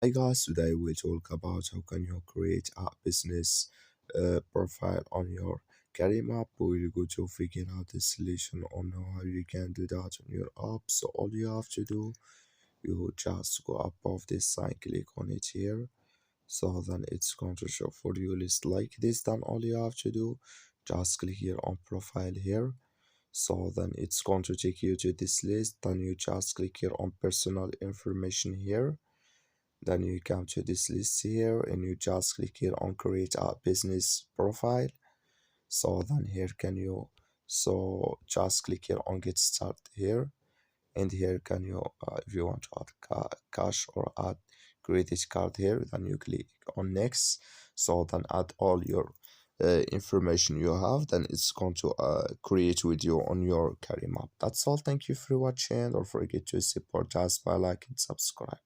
Hi guys, today we talk about how can you create a business profile on your Careem app. We'll go to figure out the solution on how you can do that on your app. So all you have to do, you just go above this and click on it here. So then it's going to show for you list like this. Then all you have to do, just click here on profile here. So then it's going to take you to this list. Then you just click here on personal information here. Then you come to this list here and you just click here on create a business profile. So then here can you, so just click here on get started here. And here can you, if you want to add cash or add credit card here, then you click on next. So then add all your information you have, then it's going to create with you on your carry map. That's all. Thank you for watching. Don't forget to support us by like and subscribe.